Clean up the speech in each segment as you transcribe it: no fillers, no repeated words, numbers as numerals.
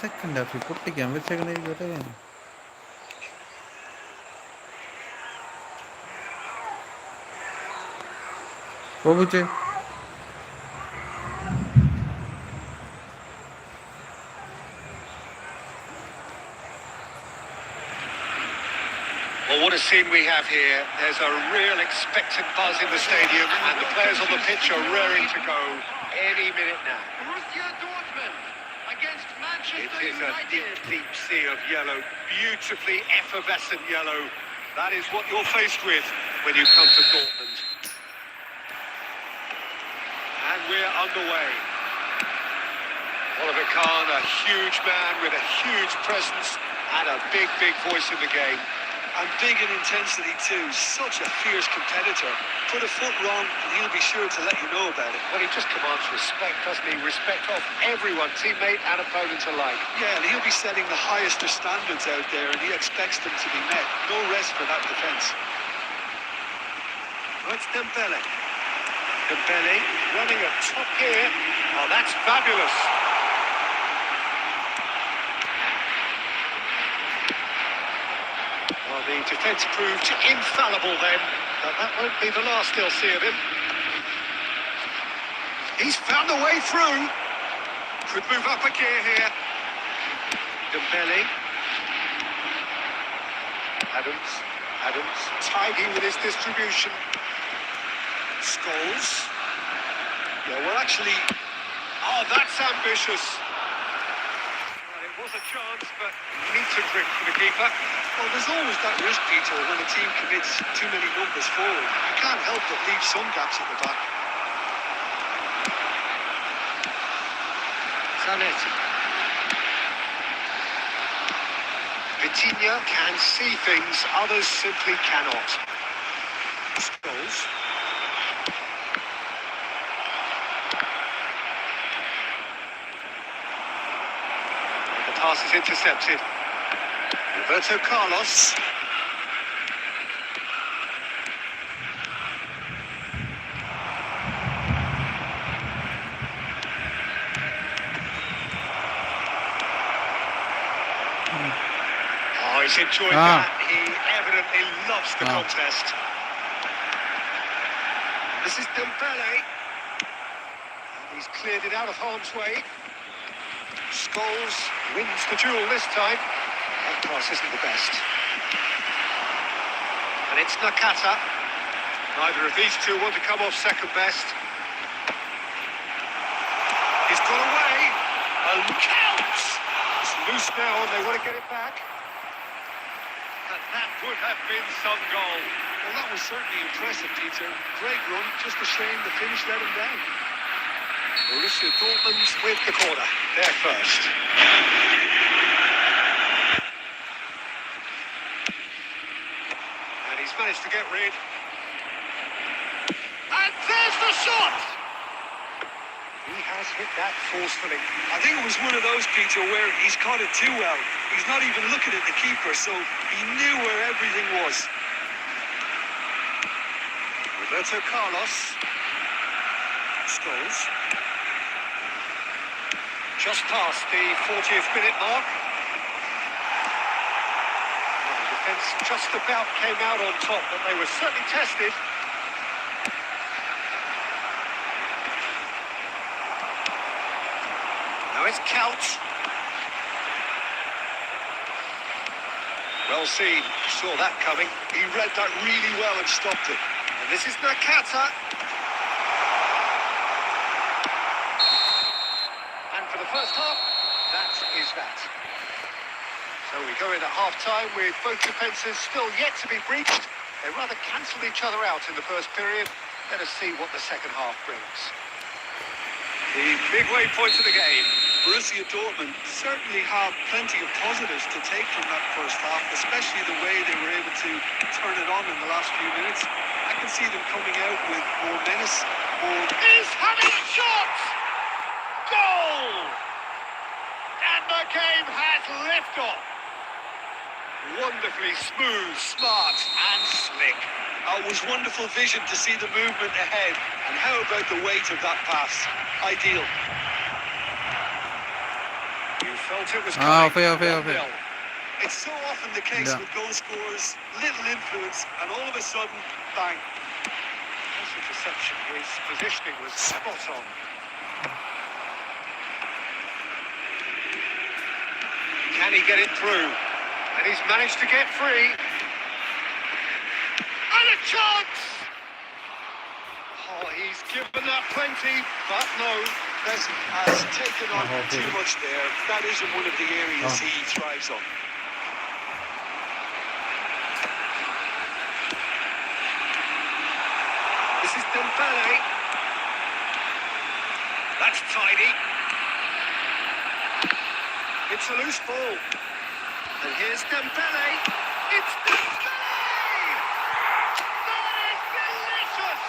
Second ഹാഫിൽ പൊട്ടിക്കാൻ വെച്ചേക്കണേ. പോവുച്ചേ Well, what a scene we have here. There's a real expectant buzz in the stadium and the players on the pitch are raring to go any minute now. It is a deep, deep sea of yellow, beautifully effervescent yellow. That is what you're faced with when you come to Dortmund. And we're underway. Oliver Kahn, a huge man with a huge presence and a big, big voice in the game. And big in intensity too, such a fierce competitor. Put a foot wrong and he'll be sure to let you know about it. Well, he just commands respect, doesn't he? Respect of everyone, teammate and opponent alike. Yeah, and he'll be setting the highest of standards out there and he expects them to be met. No rest for that defence. Oh, it's Dembele. Dembele running at top gear. Oh, that's fabulous. Well, the defence proved infallible then, but that won't be the last they'll see of him. He's found a way through. Could move up a gear here. Dembele. Adams, tidy with his distribution. Scholes. Yeah, well, actually... Oh, that's ambitious. Well, it was a chance, but neat to grip for the keeper. Well, there's always that risk, Peter, when a team commits too many numbers forward. You can't help but leave some gaps at the back. Zanetti. Vitinha can see things, others simply cannot. Scholes. The pass is intercepted. Roberto Carlos. Oh, he's enjoyed that. He evidently loves the contest. This is Dembele. And he's cleared it out of harm's way. Scholes wins the duel this time. That pass isn't the best. And it's Nakata. Neither of these two want to come off second best. He's got away. And counts. It's loose now and they want to get it back. And that would have been some goal. Well, that was certainly impressive, Peter. Great run, just a shame the finish let him down. Borussia Dortmund with the corner. They're first. And he's managed to get rid. And there's the shot! He has hit that forcefully. I think it was one of those, Peter, where he's caught it too well. He's not even looking at the keeper, so he knew where everything was. Roberto Carlos. Scholes. Just past the 40th minute mark. Well, the defence just about came out on top, but they were certainly tested. Now it's Couch. Well seen, saw that coming. He read that really well and stopped it. And this is Nakata. And for the first half, that is that. So we go in at half-time with both defences still yet to be breached. They rather cancelled each other out in the first period. Let us see what the second half brings. The midway point of the game. Borussia Dortmund certainly have plenty of positives to take from that first half, especially the way they were able to turn it on in the last few minutes. I can see them coming out with more menace, more... Is having a shot! Goal! And the game has liftoff. Wonderfully smooth, smart and slick. It was wonderful vision to see the movement ahead. And how about the weight of that pass? Ideal. You felt it was Ah, coming. fair. 1-0. It's so often the case Yeah. with goal scorers, little influence, and all of a sudden, bang. That's a perception. His positioning was spot on. Can he get it through? And he's managed to get free. And a chance! Oh, he's given that plenty, but no. Messi has taken on Oh, too okay. much there. That isn't one of the areas Oh. he thrives on. This is Dembele. That's tidy. It's a loose ball. And here's Dembele. It's Dembele! That is delicious!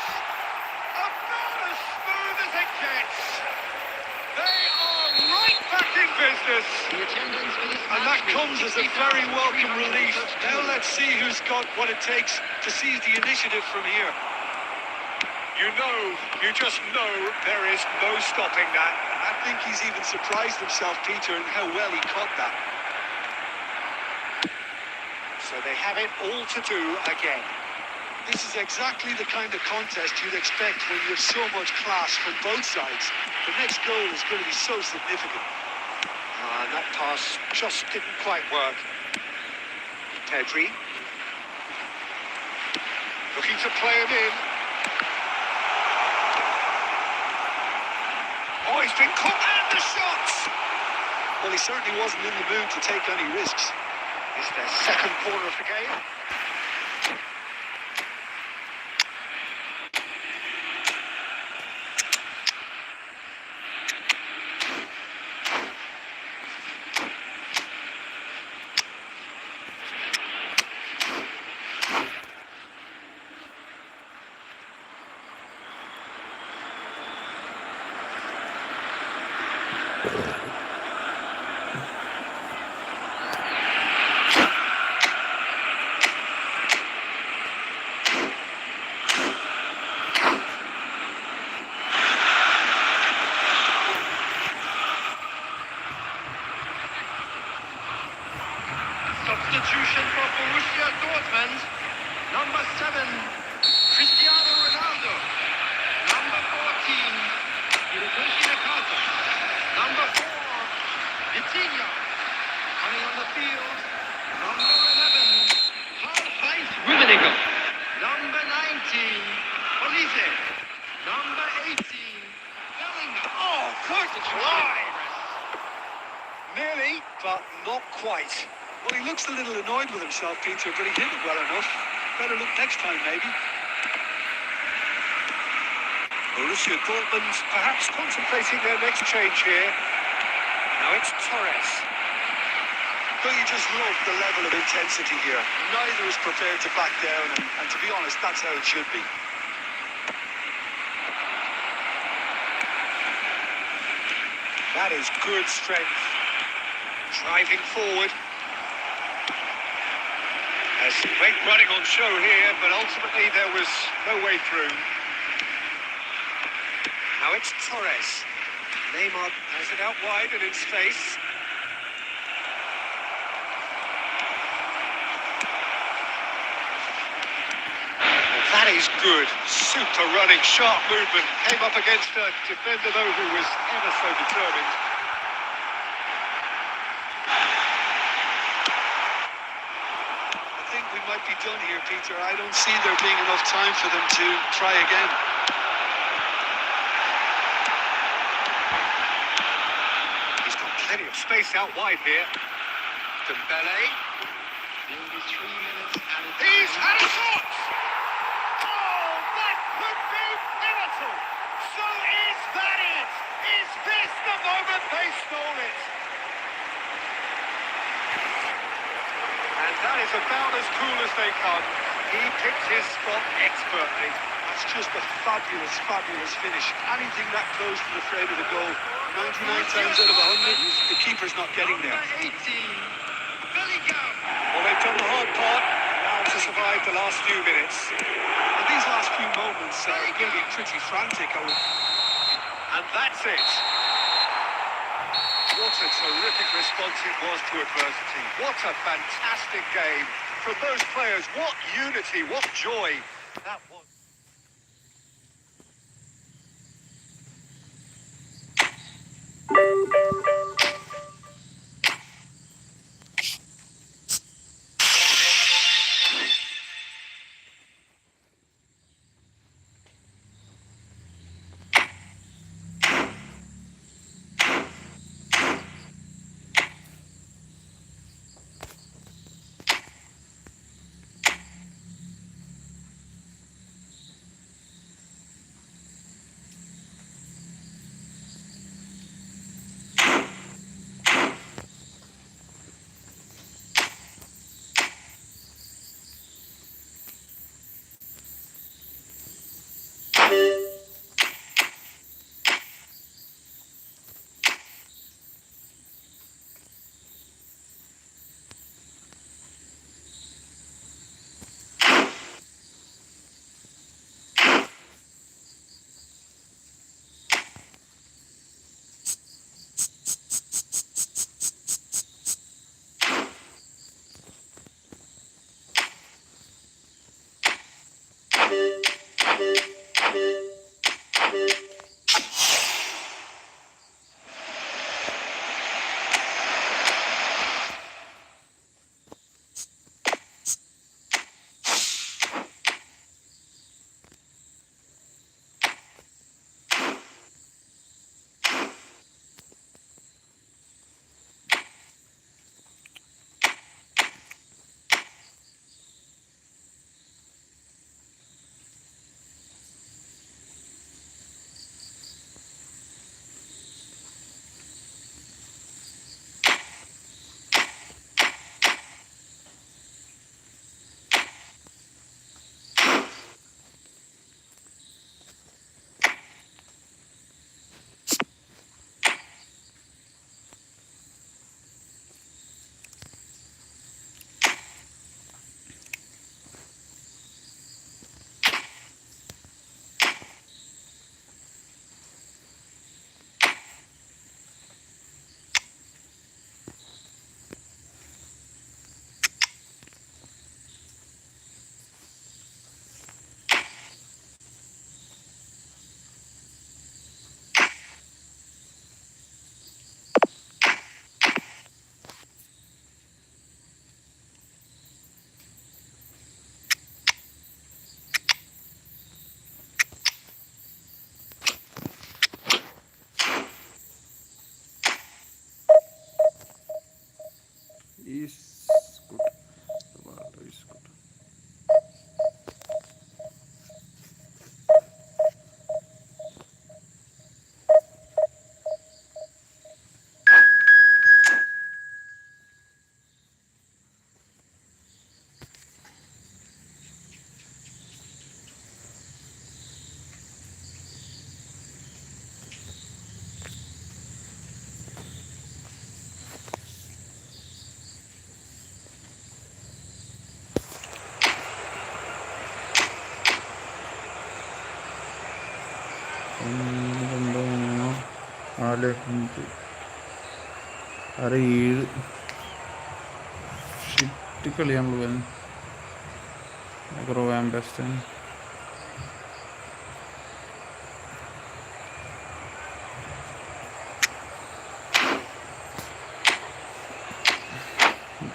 About as smooth as it gets. They are right back in business. And that comes as a very welcome relief. Now let's see who's got what it takes to seize the initiative from here. You just know there is no stopping that. I think he's even surprised himself, Peter, in how well he caught that. So they have it all to do again. This is exactly the kind of contest you'd expect when you have so much class from both sides. The next goal is going to be so significant. And that pass just didn't quite work. Pedri. Looking to play it in. Oh, he's been caught and the shots! Well, he certainly wasn't in the mood to take any risks. It's their second corner of the game. Substitution for Borussia Dortmund. Number 7, Cristiano Ronaldo. Number 14, Hiroshi Nakata. Number 4, Vitinha. Coming on the field. Number 11, Karl-Heinz Rummenigge. Number 19, Olise. Number 18, Bellingham. Oh, first line. Nearly, but not quite. Well, he looks a little annoyed with himself, Peter, but he hit it well enough. Better look next time, maybe. Borussia Dortmund perhaps contemplating their next change here. Now it's Torres. Don't you just love the level of intensity here? Neither is prepared to back down, and to be honest, that's how it should be. That is good strength. Driving forward. There's great running on show here, but ultimately there was no way through. Now it's Torres. Neymar has it out wide and in space. That is good. Super running, sharp movement. Came up against a defender, though, who was ever so determined. I think we might be done here, Peter. I don't see there being enough time for them to try again. He's got plenty of space out wide here. Dembele. Nearly 3 minutes and he's had a shot! Oh, that could be pivotal! So is that it? Is this the moment they stole it? And that is about as cool as they come. He picked his spot expertly. That's just a fabulous, fabulous finish. Anything that close to the frame of the goal, 99 times out of 100, the keeper's not getting there. Number 18, Bellingham. Well, they've done the hard part, now to survive the last few minutes. And these last few moments are going to be pretty frantic. And that's it. What a terrific response it was to adversity. What a fantastic game. From those players, what unity, what joy. That was... Is good. The ball is good. ഒന്ന് രണ്ട് മൂന്ന് നാല് അഞ്ച് ആറ് ഏഴ് shit കളി നമ്മൾ പോയത് കുറവാൻ ബെസ്റ്റാണ്.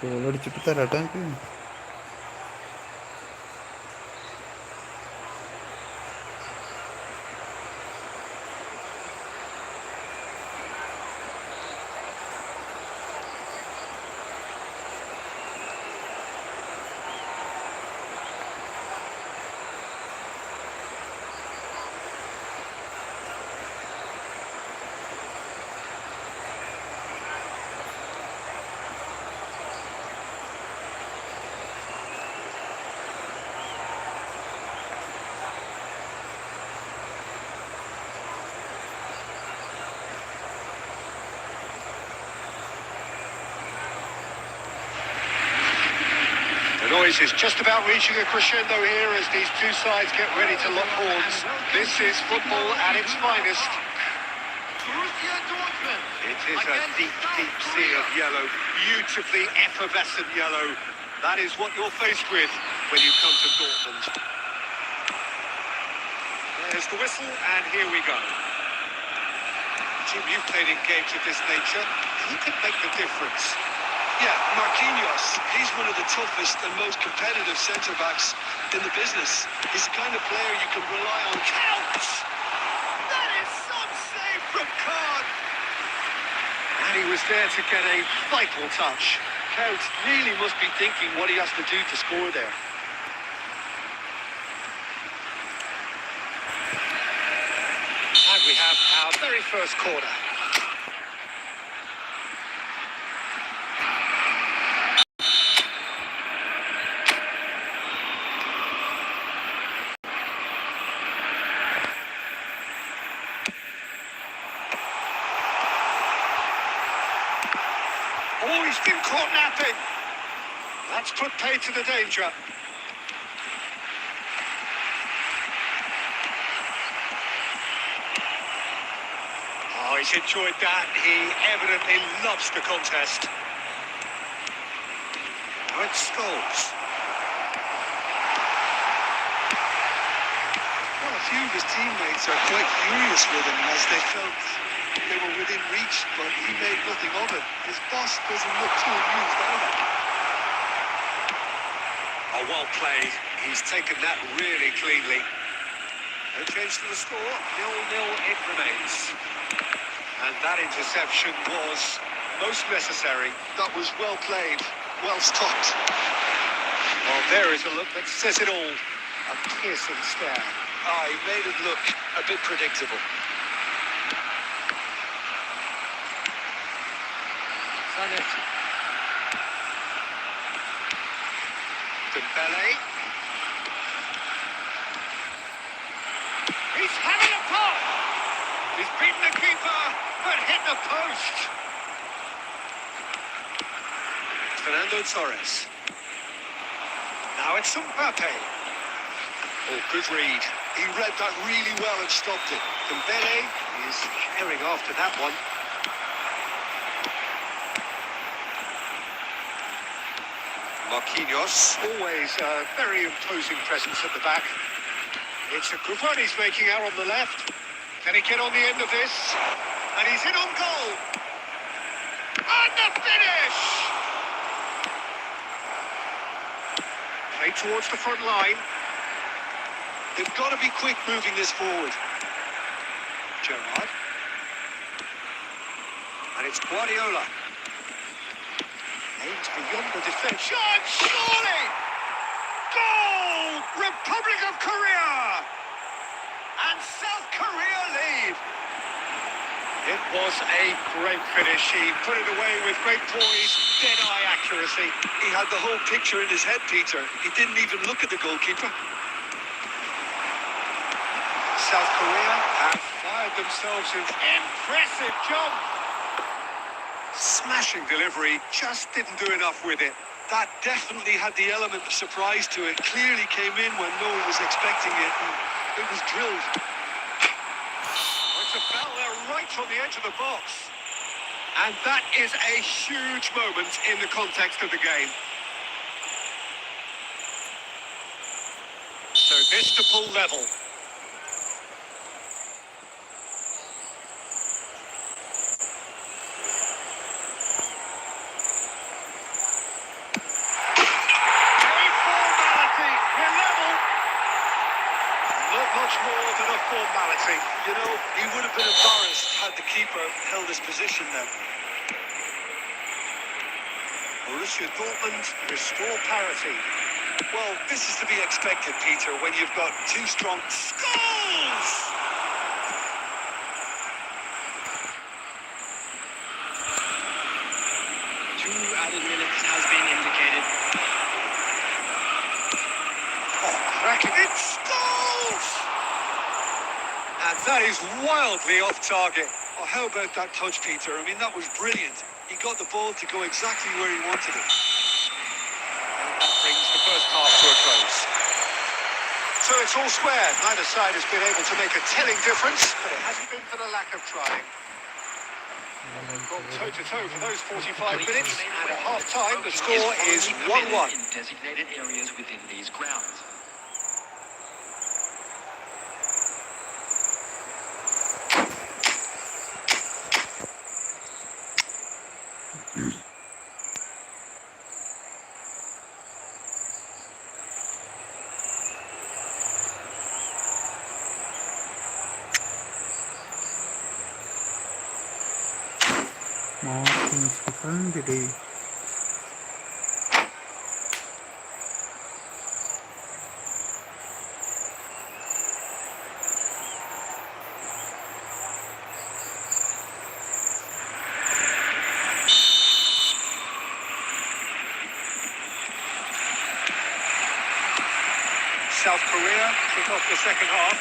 ഗോളടിച്ചിട്ട് തരാട്ടെ എനിക്ക്. noise is just about reaching a crescendo here as these two sides get ready to lock horns. This is football at its finest. It is a deep, deep sea of yellow, beautifully effervescent yellow. That is what you're faced with when you come to Dortmund. There's the whistle, and here we go. Jim, you've played in games of this nature. Who can make the difference? Yeah, Marquinhos, he's one of the toughest and most competitive centre-backs in the business. He's the kind of player you can rely on. Counts! That is some save from Kahn! And he was there to get a vital touch. Count really must be thinking what he has to do to score there. And we have our very first corner. Oh, he's been caught napping. That's put pay to the danger. Oh, he's enjoyed that. He evidently loves the contest. Now it's Scholes. Well, a few of his teammates are quite furious with him as they felt they were within reach, but he made nothing of it. His boss doesn't look too amused either. Oh, well played. He's taken that really cleanly. No change to the score. 0-0 it remains. And that interception was most necessary. That was well played, well stopped. Well, there is a look that says it all. A piercing stare. He made it look a bit predictable. Dembele. He's having a pop. He's beaten the keeper, but hit the post. Fernando Torres. Now it's Mbappe. Oh, good read. He read that really well and stopped it. Dembele is carrying after that one. Marquinhos, always a very imposing presence at the back. It's a good run he's making out on the left. Can he get on the end of this? And he's in on goal. And the finish! Play towards the front line. They've got to be quick moving this forward. Gerrard. And it's Guardiola. Aims beyond the defence. Shot! Surely! Goal! Republic of Korea! And South Korea lead. It was a great finish. He put it away with great poise, dead-eye accuracy. He had the whole picture in his head, Peter. He didn't even look at the goalkeeper. South Korea have fired themselves an impressive jump. Smashing delivery, just didn't do enough with it. That definitely had the element of surprise to it. Clearly came in when no one was expecting it, and it was drilled. It's a foul there right on the edge of the box. And that is a huge moment in the context of the game. So this to pull level. More than a formality. You know, he would have been embarrassed had the keeper held his position then. Borussia Dortmund restore parity. Well, this is to be expected, Peter, when you've got two strong Goals! 2 added minutes has been indicated. Oh, cracking it! Goals! And that is wildly off target. Oh, how about that touch, Peter? I mean, that was brilliant. He got the ball to go exactly where he wanted it. And that brings the first So it's all square. Neither side has been able to make a telling difference, but it hasn't been for the lack of trying. Gone toe-to-toe for those 45 minutes, and at half-time the score is 1-1. In designated areas within these grounds. Martin's defended it. South Korea kick off the second half.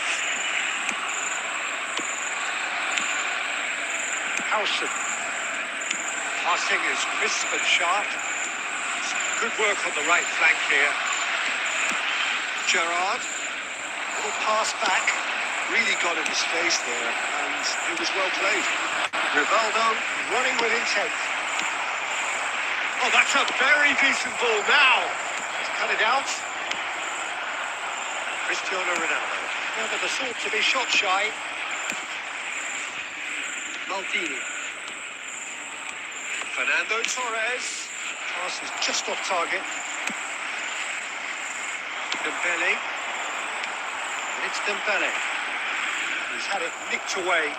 Howson. Passing is crisp and sharp. Good work on the right flank here. Gerrard. Little pass back. Really got in his face there, and it was well played. Rivaldo running with intent. Oh, that's a very decent ball now. He's cut it out. Cristiano Ronaldo. Never the sort to be shot shy. Maldini. Fernando Torres. Pass is just off target. Dembele. And it's Dembele. He's had it nicked away.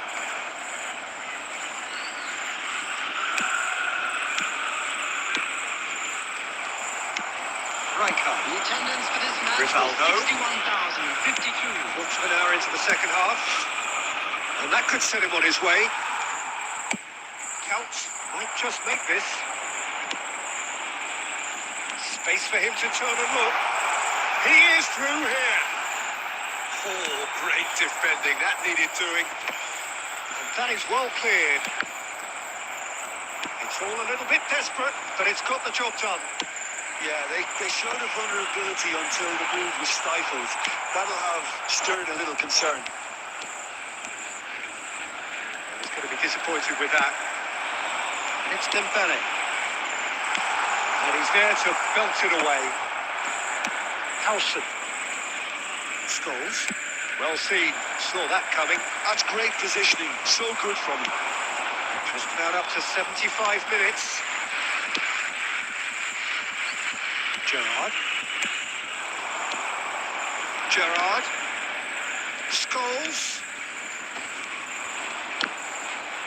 Rijkaard. The attendance for this match Rivaldo. was 61,052. Quarter of an hour into the second half. And that could set him on his way. Couch might just make this. Space for him to turn and look. He is through here. Oh, great defending. That needed doing. And that is well cleared. It's all a little bit desperate, but it's got the job done. Yeah, they showed a vulnerability until the move was stifled. That'll have stirred a little concern. He's going to be disappointed with that. It's Dembele. And he's there to belt it away. Howson. Scholes. Well seen. Saw that coming. That's great positioning. So good from him. Just about up to 75 minutes. Gerrard. Gerrard. Scholes.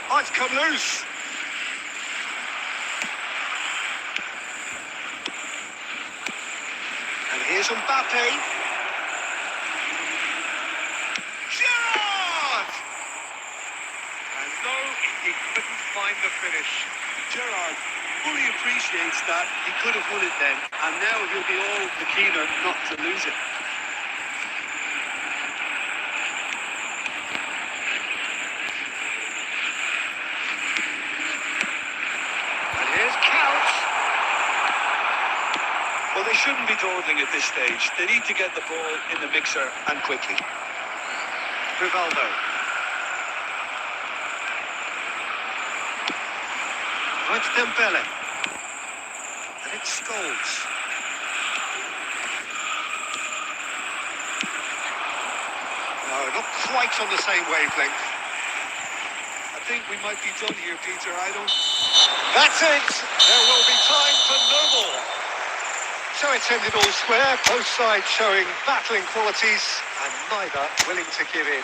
Oh, it's come loose. And here's Mbappe. Gerrard! And no, he couldn't find the finish. Gerrard fully appreciates that he could have won it then, and now he'll be all the keener not to lose it. And here's Couch. Well, they shouldn't be dawdling at this stage. They need to get the ball in the mixer, and quickly. Rivaldo. Oh, it's Dembele. And it's Scholes. No, not quite on the same wavelength. I think we might be done here, Peter. I don't... That's it! There will be time for no more. So it's ended all square, both sides showing battling qualities and neither willing to give in.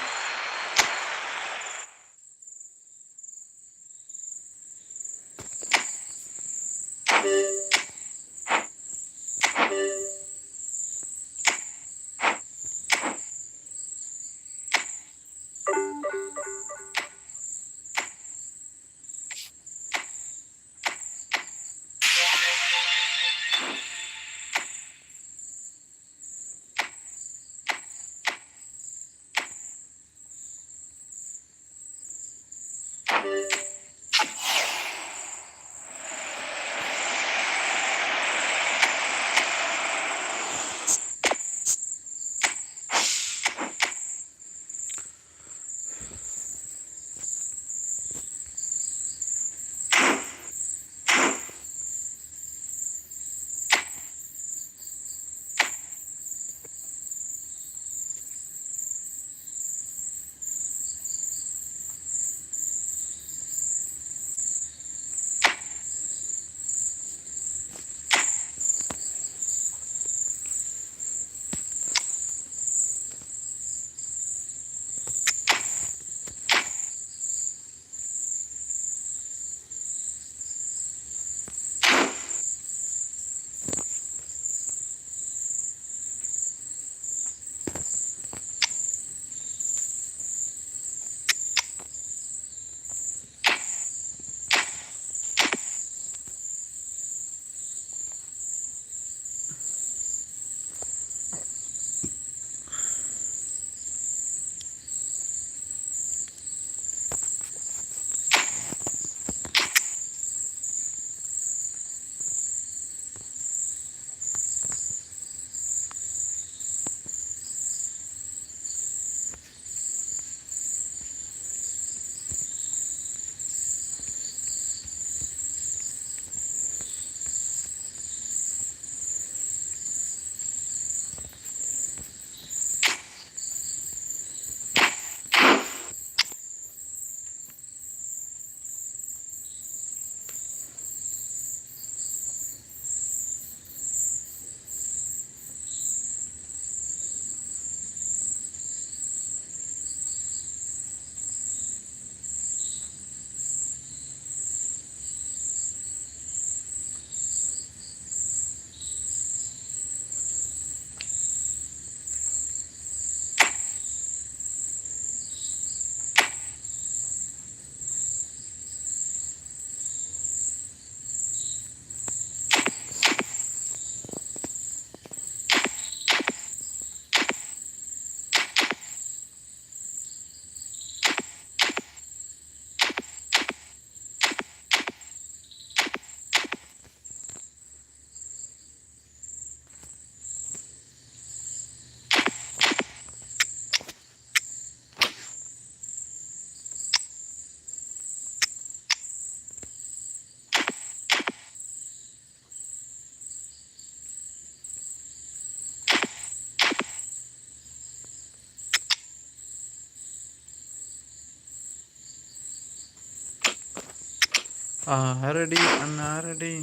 ആരടി അന്നാരടി.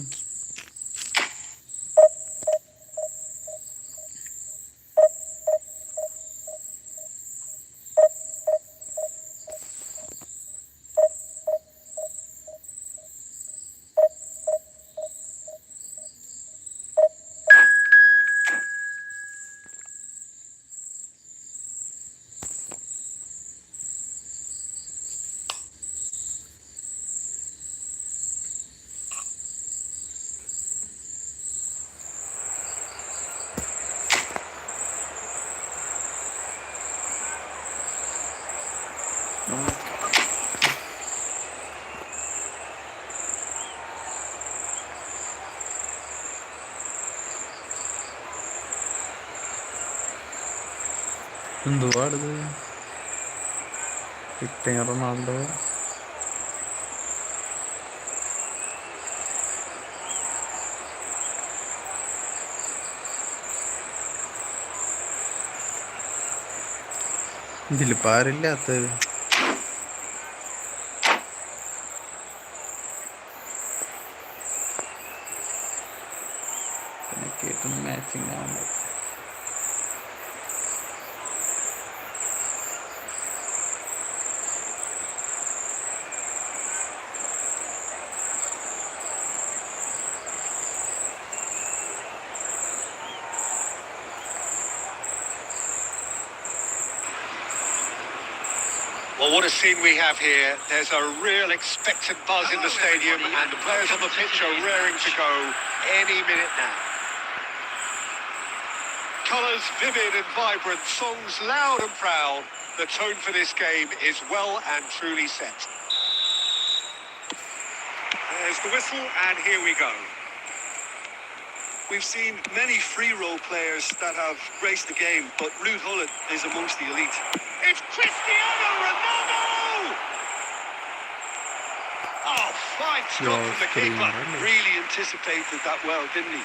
എന്തുവാടിത്? Cristiano Ronaldo ഇതിലിപ്പോ ആരില്ലാത്തത്? കേട്ടൊന്ന് matching ആവുന്നത്. Well, what a scene we have here. There's a real expectant buzz in the stadium, and the players on the pitch are raring to go any minute now. Colours vivid and vibrant, songs loud and proud. The tone for this game is well and truly set. There's the whistle, and here we go. We've seen many free role players that have graced the game, but Ruud Gullit is amongst the elite. It's Cristiano Ronaldo! Oh, fine stop from the keeper. Really anticipated that well, didn't he?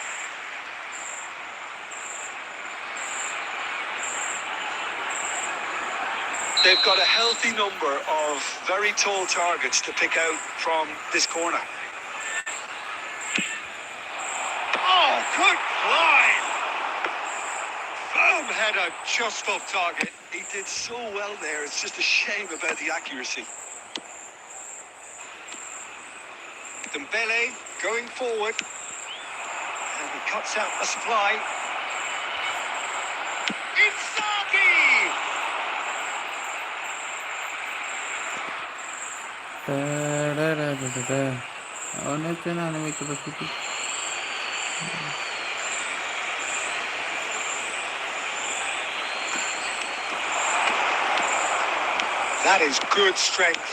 They've got a healthy number of very tall targets to pick out from this corner. Oh, good line! Firm header just off target. He did so well there. It's just a shame about the accuracy. Dembele going forward. And he cuts out the supply. Inzaghi! അവനെച്ചാണ് വെക്കപ്പെട്ടു. That is good strength.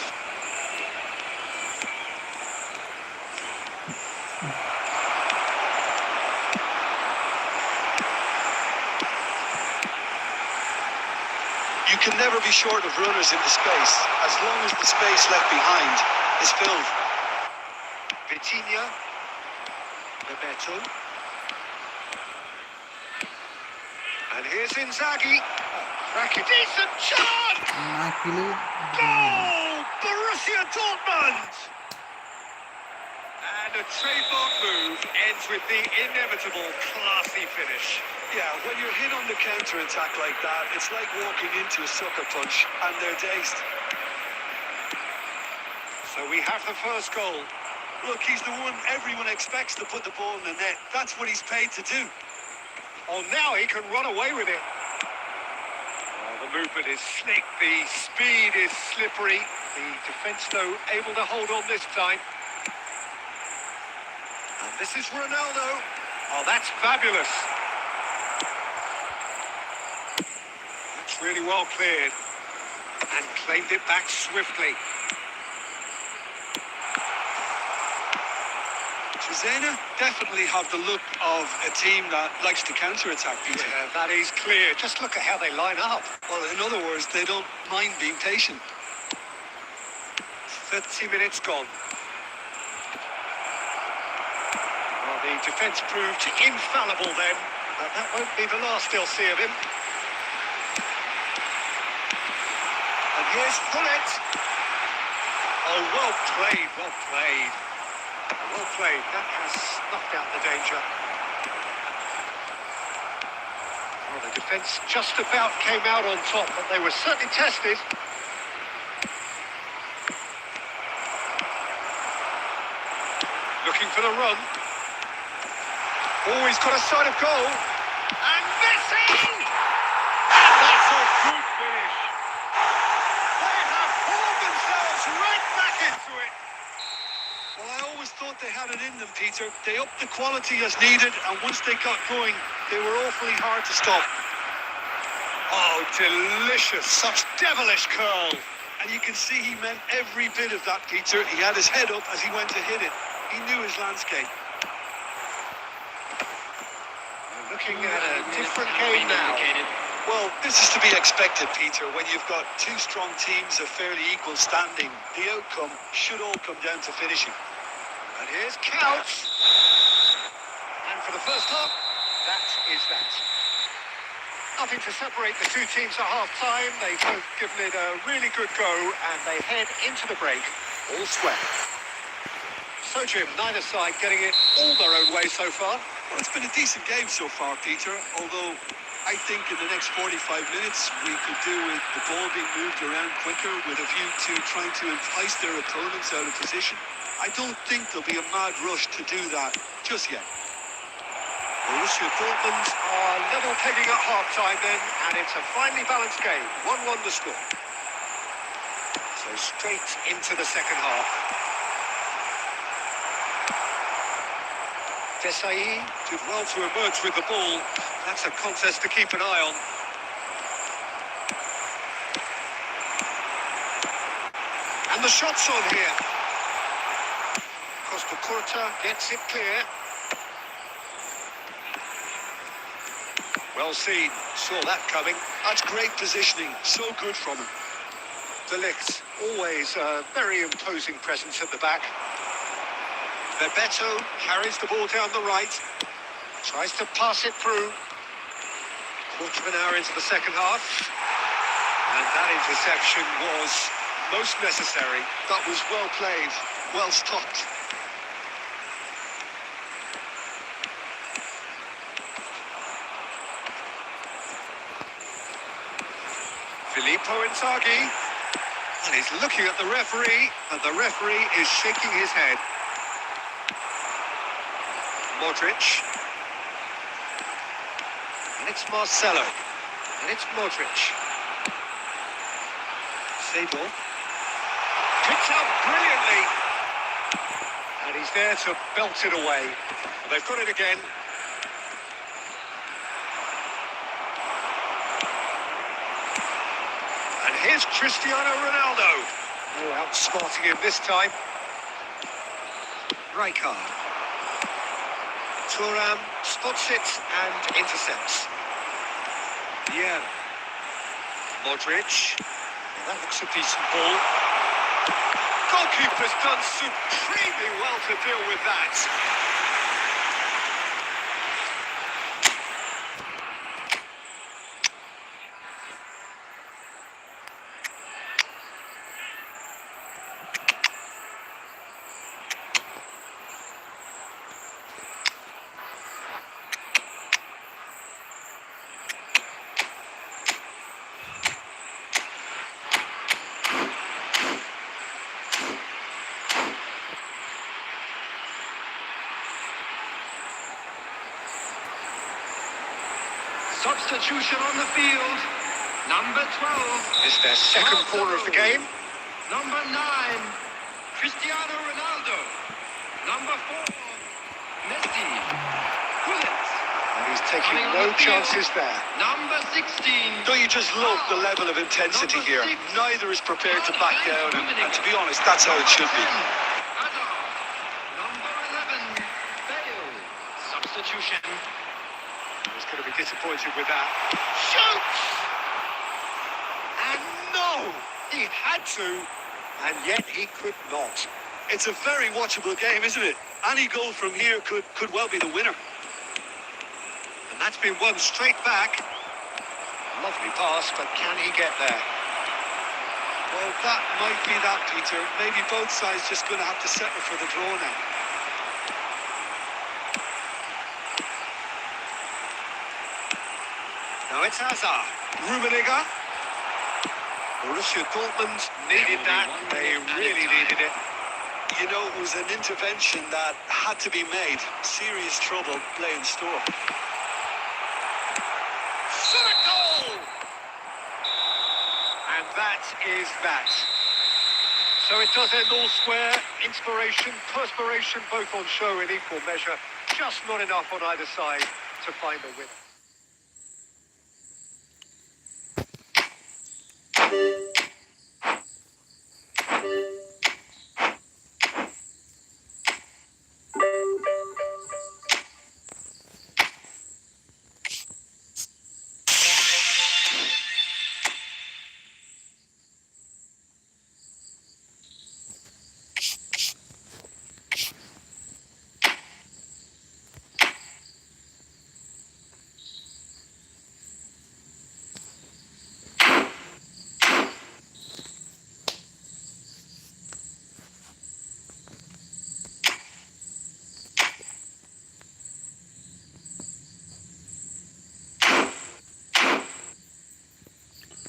You can never be short of runners into space, as long as the space left behind is filled. Vitinha. Bebeto. And here's Inzaghi. Cracking. Decent chance! Goal! Borussia Dortmund! And a trademark move ends with the inevitable classy finish. Yeah, when you're hit on the counter-attack like that, it's like walking into a sucker punch, and they're dazed. So we have the first goal. Look, he's the one everyone expects to put the ball in the net. That's what he's paid to do. Oh, now he can run away with it. Oh, the movement is slick, the speed is slippery. The defence, though, able to hold on this time. And this is Ronaldo. Oh, that's fabulous. That's really well cleared. And claimed it back swiftly. Cesena definitely have the look of a team that likes to counter-attack, Peter. Yeah, that is clear. Just look at how they line up. Well, in other words, they don't mind being patient. 30 minutes gone. Well, the defence proved infallible then, but that won't be the last they'll see of him. And here's Gullit. Oh, well played, well played. Well played. That has snuffed out the danger. Well, the defence just about came out on top, but they were certainly tested. Looking for the run. Oh, he's got a sight of goal. And missing! And that's a good finish. They have pulled themselves right back into it. Well, I always thought they had it in them, Peter. They upped the quality as needed, and once they got going, they were awfully hard to stop. Oh, delicious. Such devilish curl. And you can see he meant every bit of that, Peter. He had his head up as he went to hit it. He knew his landscape. Looking at a different game now. Well, this is to be expected, Peter. When you've got two strong teams of fairly equal standing, the outcome should all come down to finishing. And here's Counts. And for the first half, that is that. Nothing to separate the two teams at half-time. They've both given it a really good go, and they head into the break all square. So, Jim, neither side getting it all their own way so far. Well, it's been a decent game so far, Peter, although I think in the next 45 minutes we could do with the ball being moved around quicker with a view to trying to entice their opponents out of position. I don't think there'll be a mad rush to do that just yet. Borussia Dortmund are level pegging at half-time then, and it's a finely balanced game. 1-1 the score. So straight into the second half. Desai did well to emerge with the ball. That's a contest to keep an eye on. And the shot's on here. Costa Curta gets it clear. Well seen, saw that coming. That's great positioning, so good from him. De Ligt, always a very imposing presence at the back. Bebeto carries the ball down the right, tries to pass it through. Quarter of an hour into the second half, and that interception was most necessary. That was well played, well stopped. Filippo Inzaghi, and he's looking at the referee, and the referee is shaking his head. Modric, and it's Marcelo, and it's Modric. Sable, picks out brilliantly, and he's there to belt it away. They've got it again. And here's Cristiano Ronaldo. Oh, outsmarting him this time. Rijkaard. Thuram spots it and intercepts. Yeah. Modric. Well, that looks a decent ball. Goalkeeper's done supremely well to deal with that. Substitution on the field. Number 12. It's their second corner of the game. Number 9. Cristiano Ronaldo. Number 4. Messi. Bullets. And he's taking no chances there. Number 16. Don't you just love the level of intensity here? Neither is prepared to back down, and to be honest, that's how it should be. Number 11. Bale. Substitution. He's going to be disappointed with that. Shoots! And no! He had to, and yet he could not. It's a very watchable game, isn't it? Any goal from here could well be the winner. And that's been won straight back. Lovely pass, but can he get there? Well, that might be that, Peter. Maybe both sides just going to have to settle for the draw now. Vickyserrr. Rummenigge. Borussia Dortmund needed that. They really needed it. You know, it was an intervention that had to be made. Serious trouble lay in store. Shot a goal! And that is that. So it does end all square. Inspiration, perspiration, both on show in equal measure. Just not enough on either side to find the winner.